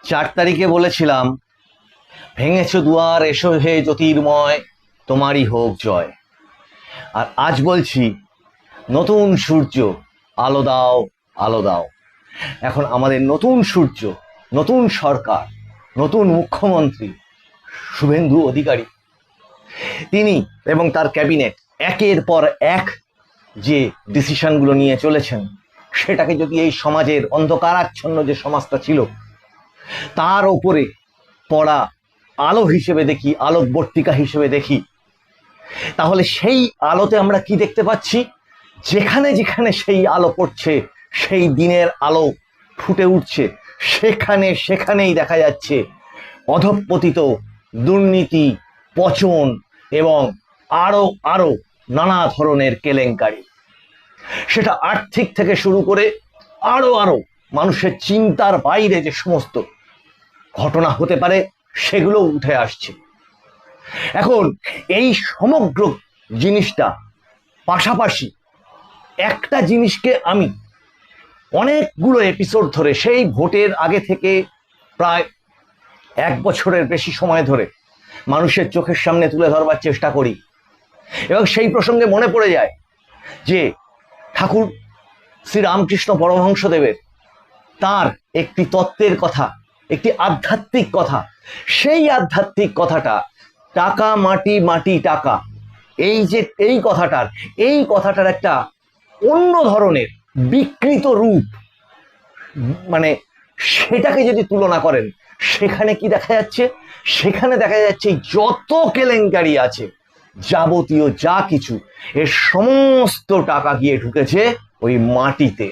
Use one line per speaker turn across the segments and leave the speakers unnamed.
4 তারিখে বলেছিলাম, ভেঙেছ দুয়ার এসো হে জ্যোতির্ময়, তোমারই হোক জয়। আর আজ বলছি, নতুন সূর্য, আলো দাও, আলো দাও। এখন আমাদের নতুন সূর্য, নতুন সরকার, নতুন মুখ্যমন্ত্রী শুভেন্দু অধিকারী, তিনি এবং তার ক্যাবিনেট একের পর এক যে ডিসিশনগুলো নিয়ে চলেছেন, সেটাকে যদি এই সমাজের অন্ধকারাচ্ছন্ন যে সমাজটা ছিল তার ওপরে পড়া আলো হিসেবে দেখি, আলোকবর্তিকা হিসেবে দেখি, তাহলে সেই আলোতে আমরা কি দেখতে পাচ্ছি? যেখানে যেখানে সেই আলো পড়ছে, সেই দিনের আলো ফুটে উঠছে, সেখানে সেখানেই দেখা যাচ্ছে অধঃপতিত, দুর্নীতি, পচন এবং আরো আরো নানা ধরনের কেলেঙ্কারি। সেটা আর্থিক থেকে শুরু করে আরো আরো মানুষের চিন্তার বাইরে যে সমস্ত ঘটনা হতে পারে, সেগুলো উঠে আসছে। এখন এই সমগ্র জিনিসটা পাশাপাশি একটা জিনিসকে আমি অনেকগুলো এপিসোড ধরে, সেই ভোটের আগে থেকে প্রায় 1 বছরের বেশি সময় ধরে মানুষের চোখের সামনে তুলে ধরবার চেষ্টা করি, এবং সেই প্রসঙ্গে মনে পড়ে যায় যে ঠাকুর শ্রী রামকৃষ্ণ পরমহংসদেবের তার একটি তত্ত্বের কথা, একটি আধ্যাত্মিক কথা। সেই আধ্যাত্মিক কথাটা, টাকা মাটি মাটি টাকা, এই কথাটার একটা অন্য ধরনের বিকৃত রূপ, মানে সেটাকে যদি তুলনা করেন, সেখানে কি দেখা যাচ্ছে? সেখানে দেখা যাচ্ছে যত কেলেঙ্কারি আছে, যাবতীয় যা কিছু, এর সমস্ত টাকা গিয়ে ঢুকেছে ওই মাটিতে।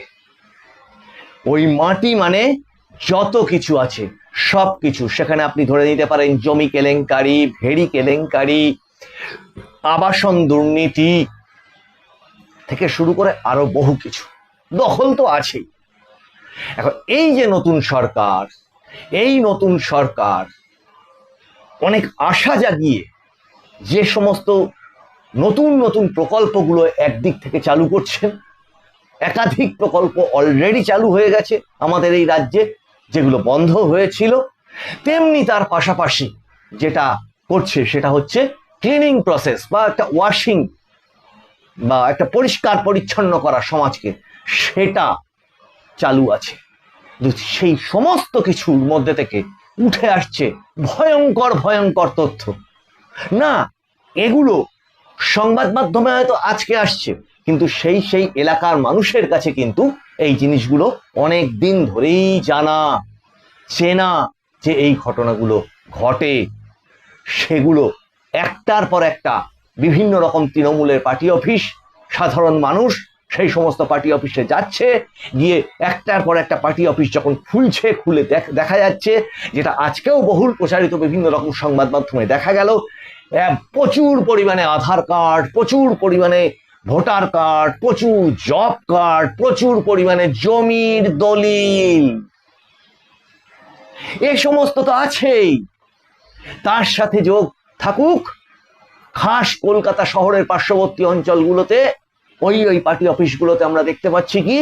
ওই মাটি মানে যত কিছু আছে সব কিছু। সেখানে আপনি ধরে নিতে পারেন জমি কেলেঙ্কারি, ভেড়ি কেলেঙ্কারি, আবাসন দুর্নীতি থেকে শুরু করে আরো বহু কিছু। দখল তো আছেই। এখন এই যে নতুন সরকার, এই নতুন সরকার অনেক আশা জাগিয়ে যে সমস্ত নতুন নতুন প্রকল্পগুলো একদিক থেকে চালু করছেন, একাধিক প্রকল্প অলরেডি চালু হয়ে গেছে আমাদের এই রাজ্যে, যেগুলো বন্ধ হয়েছিল, তেমনি তার পাশাপাশি যেটা করছে সেটা হচ্ছে ক্লিনিং প্রসেস, বা একটা ওয়াশিং, বা একটা পরিষ্কার পরিচ্ছন্ন করা সমাজকে, সেটা চালু আছে। সেই সমস্ত কিছুর মধ্যে থেকে উঠে আসছে ভয়ঙ্কর ভয়ঙ্কর তথ্য। না, এগুলো সংবাদ মাধ্যমে হয়তো আজকে আসছে, কিন্তু সেই এলাকার মানুষের কাছে কিন্তু এই জিনিসগুলো অনেক দিন ধরেই জানা, চেনা, যে এই ঘটনাগুলো ঘটে। সেগুলো একটার পর একটা বিভিন্ন রকম তৃণমূলের পার্টি অফিস, সাধারণ মানুষ সেই সমস্ত পার্টি অফিসে যাচ্ছে, গিয়ে একটার পর একটা পার্টি অফিস যখন খুলছে, খুলে দেখা যাচ্ছে, যেটা আজকেও বহুল প্রচারিত বিভিন্ন রকম সংবাদ মাধ্যমে দেখা গেল, প্রচুর পরিমাণে আধার কার্ড, প্রচুর পরিমাণে ভোটার কার্ড, প্রচুর জব কার্ড, প্রচুর পরিমাণে জমির দলিল, এ সমস্ত তো আছেই। তার সাথে যোগ থাকুক খাস কলকাতা শহরের পার্শ্ববর্তী অঞ্চলগুলোতে ওই পার্টি অফিসগুলোতে আমরা দেখতে পাচ্ছি কি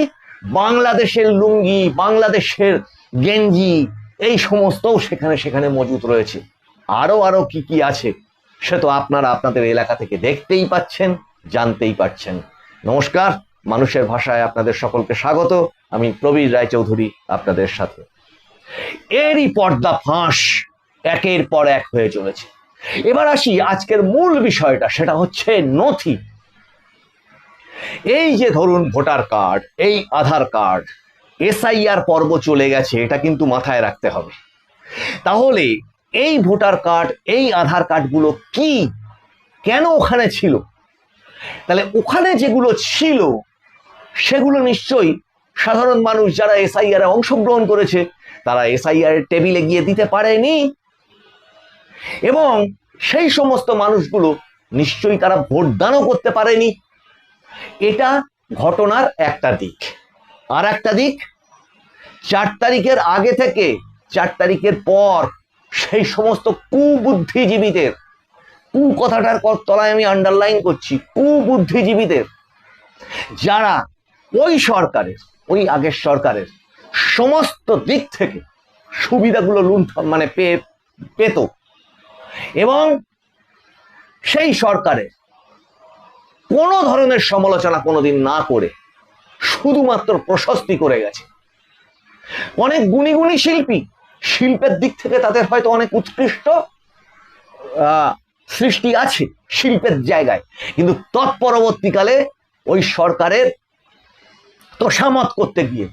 বাংলাদেশের লুঙ্গি, বাংলাদেশের গেঞ্জি, এই সমস্তও সেখানে সেখানে মজুত রয়েছে। আরো আরো কি কি আছে সে তো আপনারা আপনাদের এলাকা থেকে দেখতেই পাচ্ছেন, জানতেই পারছেন। নমস্কার, মানুষের ভাষায় আপনাদের সকলকে স্বাগত। আমি প্রবীর রায়চৌধুরী আপনাদের সাথে। এরই পর্দা ফাঁস একের পর এক হয়ে চলেছে। এবার আসি আজকের মূল বিষয়টা, সেটা হচ্ছে নথি। এই যে ধরুন ভোটার কার্ড, এই আধার কার্ড, এসআইআর পর্ব চলে গেছে, এটা কিন্তু মাথায় রাখতে হবে। তাহলে এই ভোটার কার্ড, এই আধার কার্ডগুলো কি, কেন ওখানে ছিল? তাহলে ওখানে যেগুলো ছিল সেগুলো নিশ্চয়ই সাধারণ মানুষ যারা এসআইআর এ অংশগ্রহণ করেছে, তারা এসআইআর এর টেবিলে গিয়ে দিতে পারেনি, এবং সেই সমস্ত মানুষগুলো নিশ্চয়ই তারা ভোটদানও করতে পারেনি। এটা ঘটনার একটা দিক। আর একটা দিক, 4 তারিখের আগে থেকে 4 তারিখের পর সেই সমস্ত কুবুদ্ধিজীবীদের, কু কথাটার তলায় আমি আন্ডারলাইন করছি, কুবুদ্ধিজীবীদের, যারা ওই সরকারের, ওই আগের সরকারের সমস্ত দিক থেকে সুবিধাগুলো লুণ্ঠন মানে পেত, এবং সেই সরকারের কোনো ধরনের সমালোচনা কোনোদিন না করে শুধুমাত্র প্রশস্তি করে গেছে। অনেক গুণী গুণী শিল্পী, শিল্পের দিক থেকে তাদের হয়তো অনেক উৎকৃষ্ট সৃষ্টি আছে শিল্পের জায়গায়, কিন্তু তৎপরবর্তীকালে ওই সরকারের তোষামত করতে গিয়ে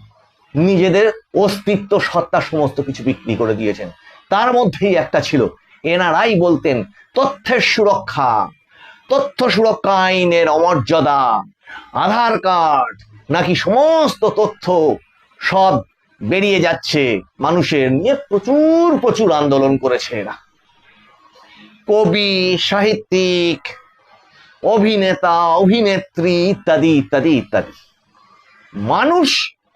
নিজেদের অস্তিত্ব সত্তা সমস্ত কিছু বিক্রি করে দিয়েছেন। তার মধ্যেই একটা ছিল, এনারাই বলতেন তথ্যের সুরক্ষা, তথ্য সুরক্ষা আইনের অমর্যাদা, আধার কার্ড নাকি সমস্ত তথ্য সব বেরিয়ে যাচ্ছে মানুষের, নিয়ে প্রচুর প্রচুর আন্দোলন করেছে এরা। কবি, সাহিত্যিক, অভিনেতা, অভিনেত্রী ইত্যাদি ইত্যাদি ইত্যাদি মানুষ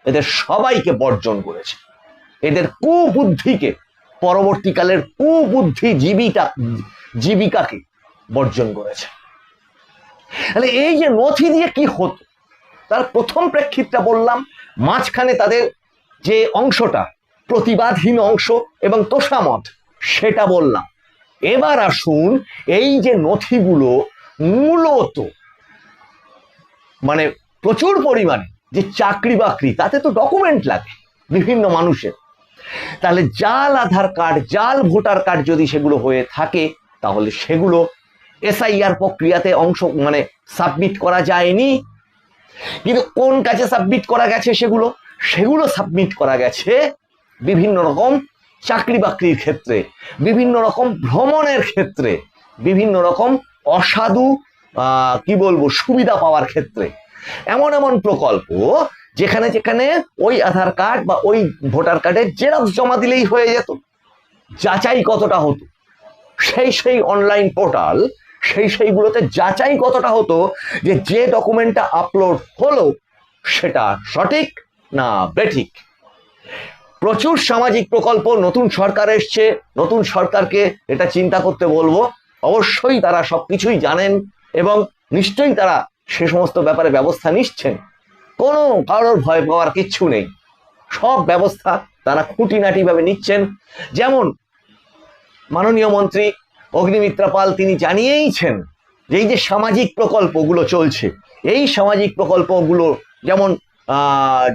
এদের সবাইকে বর্জন করেছে। এদের কুবুদ্ধিকে, পরবর্তীকালের কুবুদ্ধি জীবিকাকে বর্জন করেছে। তাহলে এই যে নথি দিয়ে কি হতো, তার প্রথম প্রেক্ষিতটা বললাম, মাঝখানে তাদের যে অংশটা প্রতিবাদহীন অংশ এবং তোষামত, সেটা বললাম। এবার আসুন, এই যে নথিগুলো মূলত মানে প্রচুর পরিমাণে যে চাকরি বাকরি, তাতে তো ডকুমেন্ট লাগে বিভিন্ন মানুষের। তাহলে জাল আধার কার্ড, জাল ভোটার কার্ড যদি সেগুলো হয়ে থাকে, তাহলে সেগুলো এসআইআর প্রক্রিয়াতে অংশ মানে সাবমিট করা যায়নি। কিন্তু কোন কাজে সাবমিট করা গেছে? সেগুলো সাবমিট করা গেছে বিভিন্ন রকম চাকরি বাকরির ক্ষেত্রে, বিভিন্ন রকম ভ্রমণের ক্ষেত্রে, বিভিন্ন রকম অসাধু কি বলবো সুবিধা পাওয়ার ক্ষেত্রে। এমন এমন প্রকল্প যেখানে যেখানে ওই আধার কার্ড বা ওই ভোটার কার্ডের জেরক্স জমা দিলেই হয়ে যেত, যাচাই কতটা হতো সেই অনলাইন পোর্টাল, সেইগুলোতে যাচাই কতটা হতো যে ডকুমেন্টটা আপলোড হলো সেটা সঠিক না বেঠিক। প্রচুর সামাজিক প্রকল্প, নতুন সরকার এসছে, নতুন সরকারকে এটা চিন্তা করতে বলবো। অবশ্যই তারা সবকিছুই জানেন এবং নিশ্চয়ই তারা সে সমস্ত ব্যাপারে ব্যবস্থা নিচ্ছেন। কোনো কারোর ভয় পাওয়ার কিচ্ছু নেই, সব ব্যবস্থা তারা খুঁটিনাটি ভাবে নিচ্ছেন। যেমন মাননীয় মন্ত্রী অগ্নিমিত্রা পাল তিনি জানিয়েইছেন যে এই যে সামাজিক প্রকল্পগুলো চলছে, এই সামাজিক প্রকল্পগুলো যেমন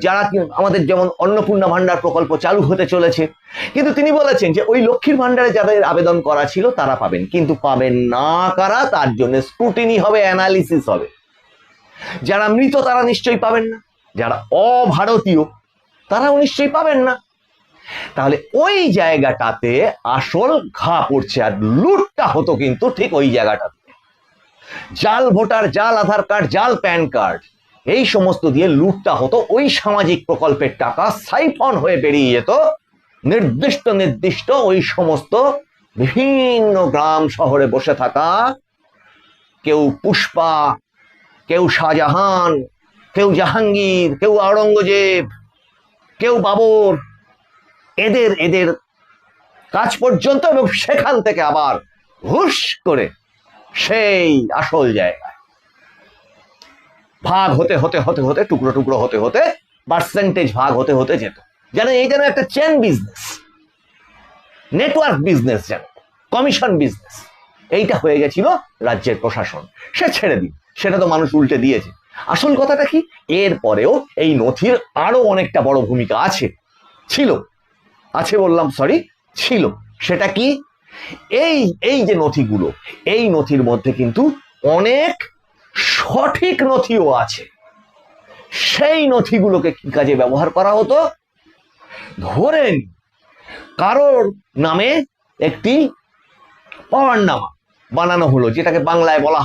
যারা আমাদের যেমন অন্নপূর্ণা ভান্ডার প্রকল্প চালু হতে চলেছে, কিন্তু তিনি বলেছেন যে ওই লক্ষ্মীর ভান্ডারে যাদের আবেদন করা ছিল তারা পাবেন, কিন্তু পাবেন না কারা, তার জন্য স্ক্রুটিনি হবে, অ্যানালিসিস হবে। যারা মৃত তারা নিশ্চয়ই পাবেন না, যারা অভারতীয় তারাও নিশ্চয়ই পাবেন না। তাহলে ওই জায়গাটাতে আসল ঘা পড়ছে, আর লুটটা হতো কিন্তু ঠিক ওই জায়গাটাতে। জাল ভোটার, জাল আধার কার্ড, জাল প্যান কার্ড, এই সমস্ত দিয়ে লুটটা হতো। ওই সামাজিক প্রকল্পের টাকা সাইফন হয়ে বেরিয়ে যেত নির্দিষ্ট ওই সমস্ত বিভিন্ন গ্রাম শহরে বসে থাকা, কেউ পুষ্পা, কেউ শাহজাহান, কেউ জাহাঙ্গীর, কেউ আওরঙ্গজেব, কেউ বাবর, এদের কাজ পর্যন্ত, এবং সেখান থেকে আবার হুশ করে সেই আসল জায়গায় ভাগ হতে হতে হতে হতে টুকরো টুকরো হতে হতে পার্সেন্টেজ ভাগ হতে হতে যেত। যেন এই যেন একটা চেন বিজনেস, নেটওয়ার্ক বিজনেস, যেন কমিশন বিজনেস। এইটা হয়ে গেছিল রাজ্যের প্রশাসন। সে ছেড়ে দিন, সেটা তো মানুষ উল্টে দিয়েছে। আসল কথাটা কি, এরপরেও এই নথির আরো অনেকটা বড় ভূমিকা ছিল। সেটা কি, এই যে নথিগুলো, এই নথির মধ্যে কিন্তু অনেক সঠিক নথিও আছে। সেই নথিগুলোকে কি কাজে ব্যবহার করা হতো? ধরেন কারোর নামে একটি পাওয়ারনামা বানানো হলো, যেটাকে বাংলায় বলা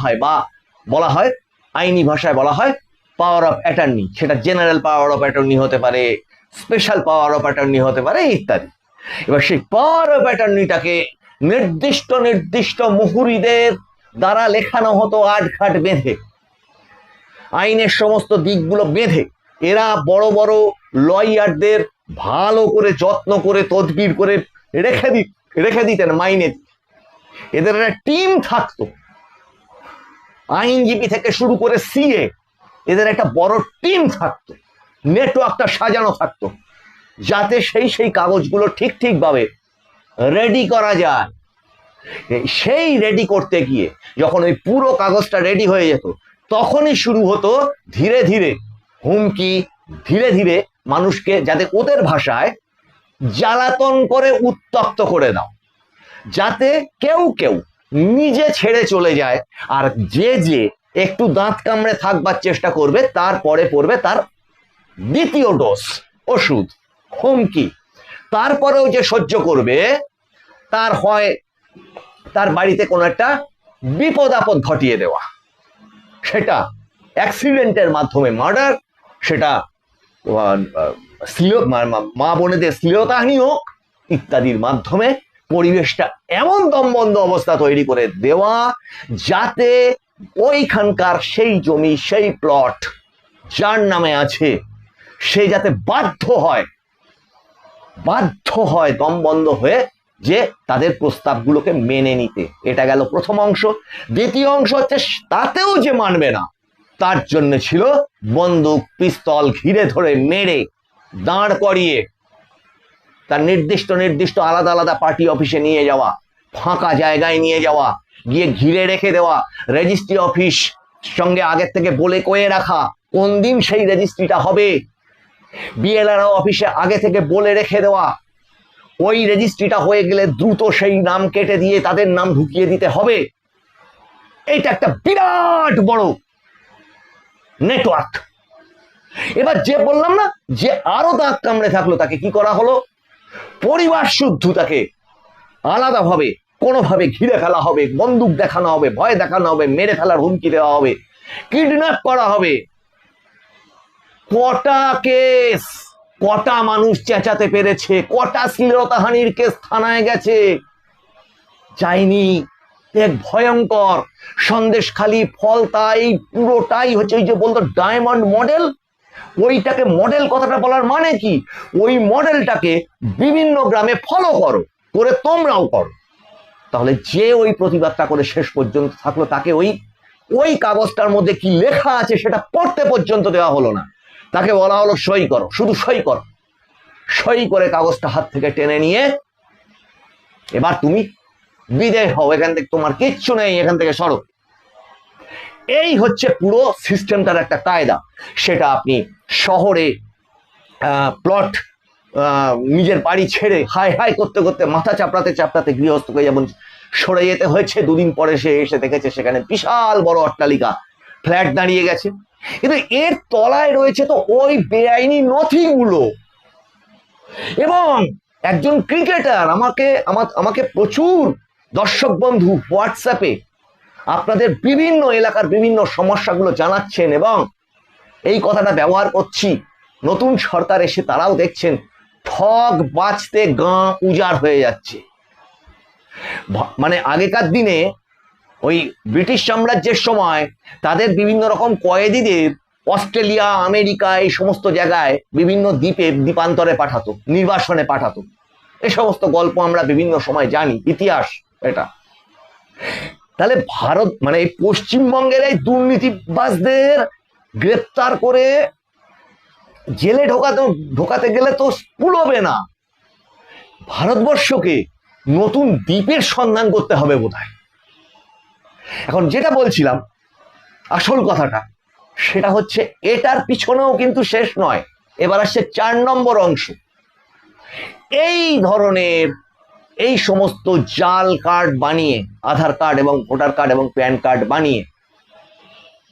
হয় আইনি ভাষায় বলা হয় পাওয়ার অফ অ্যাটর্নি। সেটা জেনারেল পাওয়ার অফ অ্যাটর্নি হতে পারে, স্পেশাল পাওয়ার অফ অ্যাটর্নি হতে পারে ইত্যাদি। এবার সেই পাওয়ার অফ অ্যাটর্নিটাকে নির্দিষ্ট মুহুরিদের দ্বারা লেখানো হতো আটঘাট বেঁধে, আইনের সমস্ত দিকগুলো বেঁধে। এরা বড় বড় লয়ারদের ভালো করে যত্ন করে তদবির করে রেখে দিতেন মাইনে। এদের একটা টিম থাকতো, আইনজীবী থেকে শুরু করে সিএ, এদের একটা বড় টিম থাকতো, নেটওয়ার্কটা সাজানো থাকতো। যাতে সেই কাগজগুলো ঠিকভাবে রেডি করা যায়। সেই রেডি করতে গিয়ে যখন ওই পুরো কাগজটা রেডি হয়ে যেত, তখনই শুরু হতো ধীরে ধীরে হুমকি, ধীরে ধীরে মানুষকে যাতে ওদের ভাষায় জ্বালাতন করে উত্তক্ত করে দাও, যাতে কেউ কেউ নিজে ছেড়ে চলে যায়, আর যে একটু দাঁত কামড়ে থাকবার চেষ্টা করবে তারপরে পড়বে তার দ্বিতীয় ডোজ ওষুধ, হুমকি। তারপরেও যে সহ্য করবে তার হয় তার বাড়িতে কোনো একটা বিপদ আপদ ঘটিয়ে দেওয়া, সেটা অ্যাক্সিডেন্টের মাধ্যমে মার্ডার, সেটা মা বোনেদের শ্লীলতাহানি হোক, ইত্যাদির মাধ্যমে পরিবেশটা এমন দমবন্ধ অবস্থা তৈরি করে দেওয়া যাতে ওইখানকার সেই জমি, সেই প্লট যার নামে আছে, সে যাতে বাধ্য হয় দমবন্ধ হয়ে যে তাদের প্রস্তাবগুলোকে মেনে নিতে। এটা গেল প্রথম অংশ। দ্বিতীয় অংশ হচ্ছে তাতেও যে মানবে না, তার জন্য ছিল বন্দুক পিস্তল ঘিরে ধরে মেরে দাঁড় করিয়ে তার নির্দিষ্ট আলাদা আলাদা পার্টি অফিসে নিয়ে যাওয়া, ফাঁকা জায়গায় নিয়ে যাওয়া, গিয়ে ঘিরে রেখে দেওয়া, রেজিস্ট্রি অফিস সঙ্গে আগের থেকে বলে কয়ে রাখা কোন দিন সেই রেজিস্ট্রিটা হবে, বিএলআরও অফিসে আগে থেকে বলে রেখে দেওয়া, ওই রেজিস্ট্রিটা হয়ে গেলে দ্রুত সেই নাম কেটে দিয়ে তাদের নাম ঢুকিয়ে দিতে হবে। এইটা একটা বিরাট বড় নেটওয়ার্ক। এবার যে বললাম না যে আরো দাঁত কামড়ে থাকলো, তাকে কি করা হলো? পরিবার শুদ্ধ তাকে আলাদাভাবে কোনোভাবে ঘিরে ফেলা হবে, বন্দুক দেখানো হবে, ভয় দেখানো হবে, মেরে ফেলার হুমকি দেওয়া হবে, কিডন্যাপ করা হবে। কটা কেস, কটা মানুষ চেঁচাতে পেরেছে, কটা শ্লীলতাহানির কেস থানায় গেছে, যায়নি। এক ভয়ঙ্কর সন্দেশখালী, ফলতাই পুরোটাই হচ্ছে ওই যে বলতো ডায়মন্ড মডেল। ওইটাকে মডেল কথাটা বলার মানে কি, ওই মডেলটাকে বিভিন্ন গ্রামে ফলো করো, করে তোমরাও করো। তাহলে যে ওই প্রতিবাদটা করে শেষ পর্যন্ত থাকলো, তাকে ওই কাগজটার মধ্যে কি লেখা আছে সেটা পড়তে পর্যন্ত দেওয়া হলো না, তাকে বলা হলো সই করো, শুধু সই করো। সই করে কাগজটা হাত থেকে টেনে নিয়ে এবার তুমি বিদেয় হও, এখান থেকে তোমার কিচ্ছু নেই, এখান থেকে সরো। এই হচ্ছে পুরো সিস্টেমটার একটা কায়দা। সেটা আপনি শহরে প্লট নিজের বাড়ি ছেড়ে হাই হাই করতে করতে, মাথা চাপড়াতে গৃহস্থকে যেমন সরে যেতে হয়েছে, দুদিন পরে সে এসে দেখেছে সেখানে বিশাল বড় অট্টালিকা, ফ্ল্যাট দাঁড়িয়ে গেছে, কিন্তু এর তলায় রয়েছে তো ওই বেআইনি নথিগুলো। এবং একজন ক্রিকেটার আমাকে প্রচুর দর্শক বন্ধু হোয়াটসঅ্যাপে আপনাদের বিভিন্ন এলাকার বিভিন্ন সমস্যাগুলো জানাচ্ছেন, এবং এই কথাটা ব্যবহার করছি। নতুন সরকার এসে তারাও দেখছেন ঠগ বাঁচতে গাঁ উজাড় হয়ে যাচ্ছে। মানে আগেকার দিনে ওই ব্রিটিশ সাম্রাজ্যের সময় তাদের বিভিন্ন রকম কয়েদিদের অস্ট্রেলিয়া, আমেরিকা, এই সমস্ত জায়গায় বিভিন্ন দ্বীপে দ্বীপান্তরে পাঠাতো, নির্বাসনে পাঠাতো। এই সমস্ত গল্প আমরা বিভিন্ন সময় জানি, ইতিহাস এটা। তাহলে ভারত মানে এই পশ্চিমবঙ্গের এই দুর্নীতিবাজদের গ্রেপ্তার করে জেলে ঢোকাতে গেলে তো কুলোবে না। ভারতবর্ষকে নতুন দ্বীপের সন্ধান করতে হবে বোধহয়। এখন যেটা বলছিলাম আসল কথাটা, সেটা হচ্ছে এটার পিছনেও কিন্তু শেষ নয়। এবার আসছে 4 নম্বর অংশ। এই ধরনের এই সমস্ত জাল কার্ড বানিয়ে, আধার কার্ড এবং ভোটার কার্ড এবং প্যান কার্ড বানিয়ে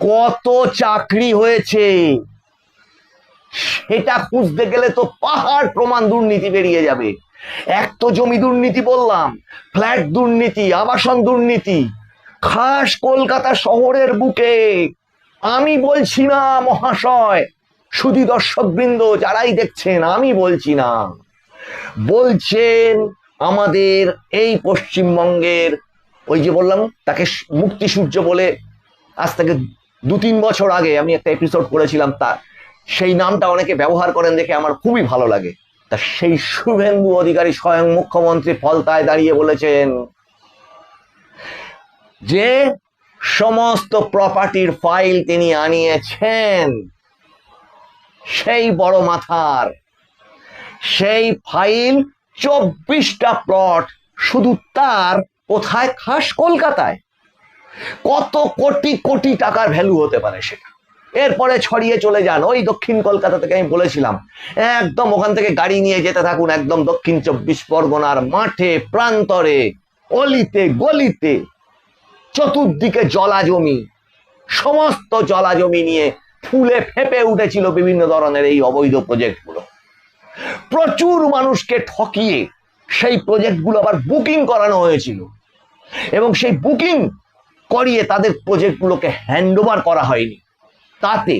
কত চাকরি হয়েছে সেটা খুঁজতে গেলে তো পাহাড় প্রমাণ দুর্নীতি বেরিয়ে যাবে। এক তো জমি দুর্নীতি বললাম, ফ্ল্যাট দুর্নীতি, আবাসন দুর্নীতি, খাস কলকাতা শহরের বুকে। আমি বলছি না মহাশয়, শুধু দর্শকবৃন্দ যারাই দেখছেন, আমি বলছি না, বলছেন আমাদের এই পশ্চিমবঙ্গের ওই যে বললাম তাকে মুক্তি সূর্য বলে, আজ থেকে 2-3 বছর আগে আমি একটা এপিসোড করেছিলাম, তার সেই নামটা অনেকে ব্যবহার করেন দেখে আমার খুবই ভালো লাগে। তা সেই শুভেন্দু অধিকারী স্বয়ং মুখ্যমন্ত্রী ফলতায় দাঁড়িয়ে বলেছেন যে সমস্ত প্রপার্টির ফাইল তিনি আনিয়েছেন সেই বড় মাথার, সেই ফাইল 24টা প্লট, শুধু তার কোথায়? খাস কলকাতায়। কত কোটি কোটি টাকার ভ্যালু হতে পারে সেটা। এরপরে ছড়িয়ে চলে যান ওই দক্ষিণ কলকাতা থেকে, আমি বলেছিলাম একদম ওখান থেকে গাড়ি নিয়ে যেতে থাকুন একদম দক্ষিণ 24 পরগনার মাঠে প্রান্তরে, অলিতে গলিতে, চতুর্দিকে জলা জমি, সমস্ত জলা জমি নিয়ে ফুলে ফেঁপে উঠেছিল বিভিন্ন ধরনের এই অবৈধ প্রজেক্টগুলো। প্রচুর মানুষকে ঠকিয়ে সেই প্রজেক্টগুলো আবার বুকিং করানো হয়েছিল, এবং সেই বুকিং করিয়ে তাদের প্রজেক্টগুলোকে হ্যান্ডওভার করা হয়নি। তাতে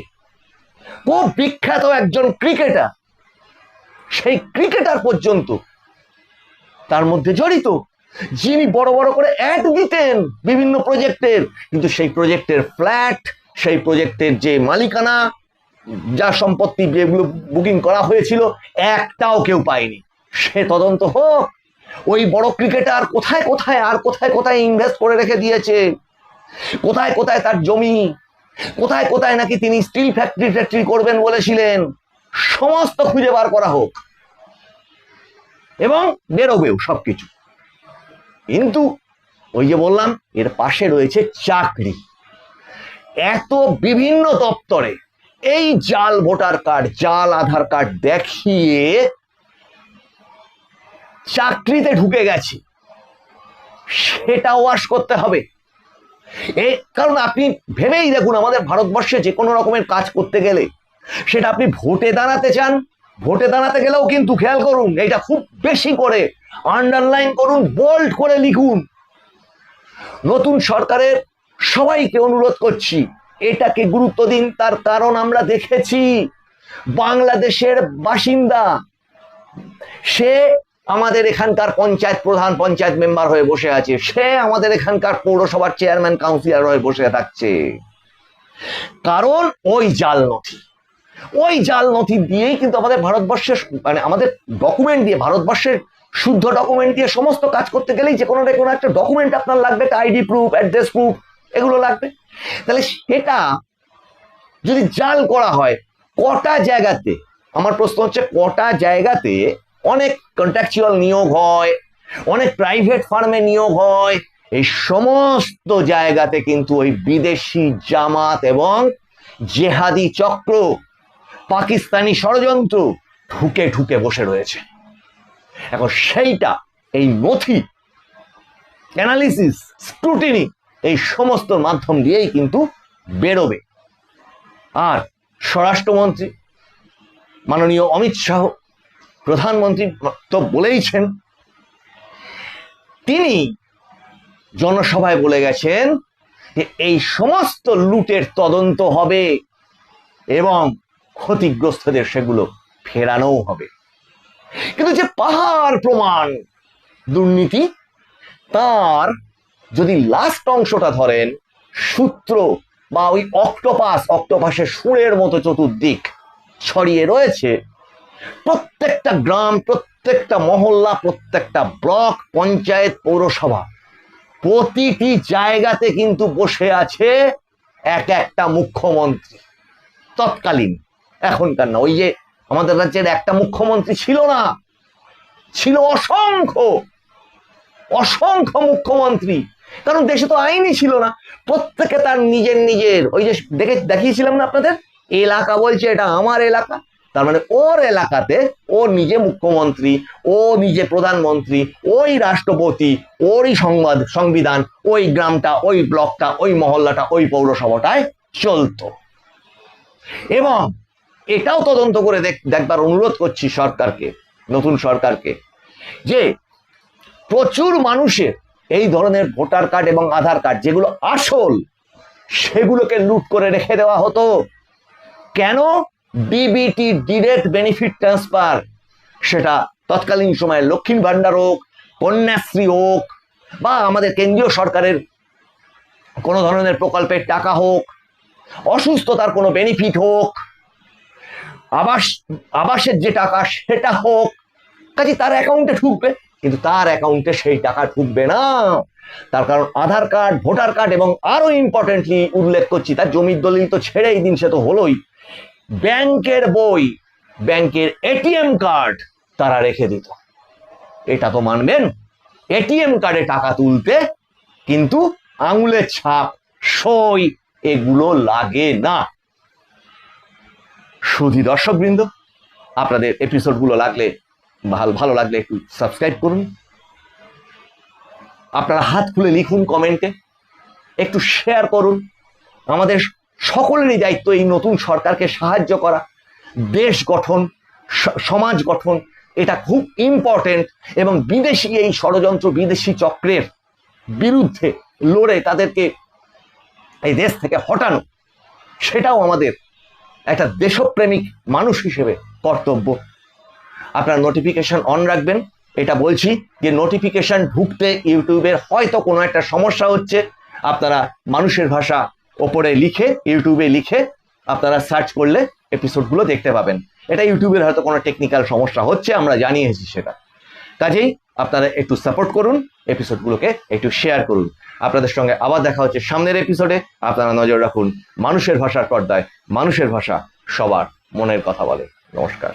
খুব বিখ্যাত একজন ক্রিকেটার, সেই ক্রিকেটার পর্যন্ত তার মধ্যে জড়িত, যিনি বড় বড় করে অ্যাড দিতেন বিভিন্ন প্রজেক্টের, কিন্তু সেই প্রজেক্টের ফ্ল্যাট, সেই প্রজেক্টের যে মালিকানা, যা সম্পত্তি যেগুলো বুকিং করা হয়েছিল, একটাও কেউ পায়নি। সে তদন্ত হোক। ওই বড় ক্রিকেটার কোথায় কোথায় আর কোথায় কোথায় ইনভেস্ট করে রেখে দিয়েছে, কোথায় কোথায় তার জমি, কোথায় কোথায় নাকি তিনি স্টিল ফ্যাক্টরি করবেন বলেছিলেন, সমস্ত খুঁজে বার করা হোক, এবং বেরোবেও সবকিছু। কিন্তু ওই যে বললাম, এর পাশে রয়েছে চাকরি। এত বিভিন্ন দপ্তরে এই জাল ভোটার কার্ড, জাল আধার কার্ড দেখিয়ে চাকরিতে ঢুকে গেছে, সেটা ওয়াশ করতে হবে। কারণ আপনি ভেবেই দেখুন, আমাদের ভারতবর্ষে যে কোনো রকমের কাজ করতে গেলে, সেটা আপনি ভোটে দাঁড়াতে চান, ভোটে দাঁড়াতে গেলেও কিন্তু খেয়াল করুন, এটা খুব বেশি করে আন্ডারলাইন করুন, বোল্ড করে লিখুন। নতুন সরকারের সবাইকে অনুরোধ করছি, এটাকে গুরুত্ব দিন। তার কারণ আমরা দেখেছি, বাংলাদেশের বাসিন্দা, সে আমাদের এখানকার পঞ্চায়েত প্রধান, পঞ্চায়েত মেম্বার হয়ে বসে আছে, সে আমাদের এখানকার পৌরসভার চেয়ারম্যান, কাউন্সিলর হয়ে বসে থাকছে। কারণ ওই জাল নথি, ওই জাল নথি দিয়েই কিন্তু আমাদের ভারতবর্ষের, মানে আমাদের ডকুমেন্ট দিয়ে, ভারতবর্ষের শুদ্ধ ডকুমেন্ট দিয়ে সমস্ত কাজ করতে গেলেই যে কোনো একটা ডকুমেন্ট আপনার লাগবে, একটা আইডি প্রুফ, অ্যাড্রেস প্রুফ, এগুলো লাগবে। তাহলে সেটা যদি জাল করা হয়, কটা জায়গাতে, আমার প্রশ্ন হচ্ছে, কটা জায়গাতে অনেক কন্ট্রাকচুয়াল নিয়োগ হয়, অনেক প্রাইভেট ফার্মে নিয়োগ হয়, এই সমস্ত জায়গাতে কিন্তু ওই বিদেশি জামাত এবং জেহাদি চক্র, পাকিস্তানি ষড়যন্ত্র ঢুকে ঢুকে বসে রয়েছে। এখন সেইটা এই নথি, অ্যানালিসিস, স্ক্রুটিনি, এই সমস্ত মাধ্যম দিয়েই কিন্তু বেরোবে। আর স্বরাষ্ট্রমন্ত্রী মাননীয় অমিত শাহ, প্রধানমন্ত্রী তো বলেইছেন, তিনি জনসভায় বলে গেছেন যে এই সমস্ত লুটের তদন্ত হবে এবং ক্ষতিগ্রস্তদের সেগুলো ফেরানোও হবে। কিন্তু যে পাহাড় প্রমাণ দুর্নীতি, তার যদি লাস্ট অংশটা ধরেন, সূত্র বা ওই অক্টোপাসের সুরের মতো চতুর্দিক ছড়িয়ে রয়েছে, প্রত্যেকটা গ্রাম, প্রত্যেকটা মহল্লা, প্রত্যেকটা ব্লক, পঞ্চায়েত, পৌরসভা, প্রতিটি জায়গাতে কিন্তু বসে আছে এক একটা মুখ্যমন্ত্রী, তৎকালীন, এখনকার না। ওই যে আমাদের রাজ্যের একটা মুখ্যমন্ত্রী ছিল না, ছিল অসংখ্য অসংখ্য মুখ্যমন্ত্রী। কারণ দেশে তো আইনই ছিল না, প্রত্যেকে তার নিজের নিজের, ওই যে দেখিয়েছিলাম না আপনাদের, এলাকা বলছে এটা আমার এলাকা, তার মানে ওর এলাকাতে ও নিজে মুখ্যমন্ত্রী, ও নিজে প্রধানমন্ত্রী, ওই রাষ্ট্রপতি, ওরই সংবিধান, ওই গ্রামটা, ওই ব্লকটা, ওই মহল্লাটা, ওই পৌরসভাটায় চলতো। এবং এটাও তদন্ত করে দেখবার অনুরোধ করছি সরকারকে, নতুন সরকারকে, যে প্রচুর মানুষের এই ধরনের ভোটার কার্ড এবং আধার কার্ড যেগুলো আসল, সেগুলোকে লুট করে রেখে দেওয়া হতো। কেন? ডিবিটি, ডিরেক্ট বেনিফিট ট্রান্সফার, সেটা তৎকালীন সময়ে লক্ষ্মীর ভান্ডার হোক, কন্যাশ্রী হোক, বা আমাদের কেন্দ্রীয় সরকারের কোনো ধরনের প্রকল্পের টাকা হোক, অসুস্থতার কোনো বেনিফিট হোক, আবাসের যে টাকা সেটা হোক, কাজে তার অ্যাকাউন্টে ঢুকবে। কিন্তু তার অ্যাকাউন্টে সেই টাকা ঢুকবে না, তার কারণ আধার কার্ড, ভোটার কার্ড, এবং আরো ইম্পর্টেন্টলি উল্লেখ করছি, তার জমির দলিল তো ছেড়েই দিন, সে তো হলোই, ব্যাংকের বই, ব্যাংকের এটিএম কার্ড, তারা রেখে দিত। এটা তো মানবেন, এটিএম কার্ডে টাকা তুলতে কিন্তু আঙুলের ছাপ, সই এগুলো লাগে না। সুধী দর্শকবৃন্দ, আপনাদের এপিসোডগুলো লাগলে ভালো লাগলে একটু সাবস্ক্রাইব করুন। আপনারা হাত খুলে লিখুন কমেন্টে, একটু শেয়ার করুন। আমাদের সকলেরই দায়িত্ব এই নতুন সরকারকে সাহায্য করা। দেশ গঠন, সমাজ গঠন এটা খুব ইম্পর্টেন্ট, এবং বিদেশি এই ষড়যন্ত্র, বিদেশি চক্রের বিরুদ্ধে লড়ে তাদেরকে এই দেশ থেকে হটানো, সেটাও আমাদের একটা দেশপ্রেমিক মানুষ হিসেবে কর্তব্য। আপনারা নোটিফিকেশন অন রাখবেন। এটা বলছি যে নোটিফিকেশন ঢুকতে ইউটিউবের হয়তো কোনো একটা সমস্যা হচ্ছে, আপনারা মানুষের ভাষা ওপরে লিখে, ইউটিউবে লিখে আপনারা সার্চ করলে এপিসোডগুলো দেখতে পাবেন। এটা ইউটিউবের হয়তো কোনো টেকনিক্যাল সমস্যা হচ্ছে, আমরা জানিয়েছি সেটা। কাজেই আপনারা একটু সাপোর্ট করুন, এপিসোডগুলোকে একটু শেয়ার করুন। আপনাদের সঙ্গে আবার দেখা হচ্ছে সামনের এপিসোডে। আপনারা নজর রাখুন মানুষের ভাষার পর্দায়। মানুষের ভাষা সবার মনের কথা বলে। নমস্কার।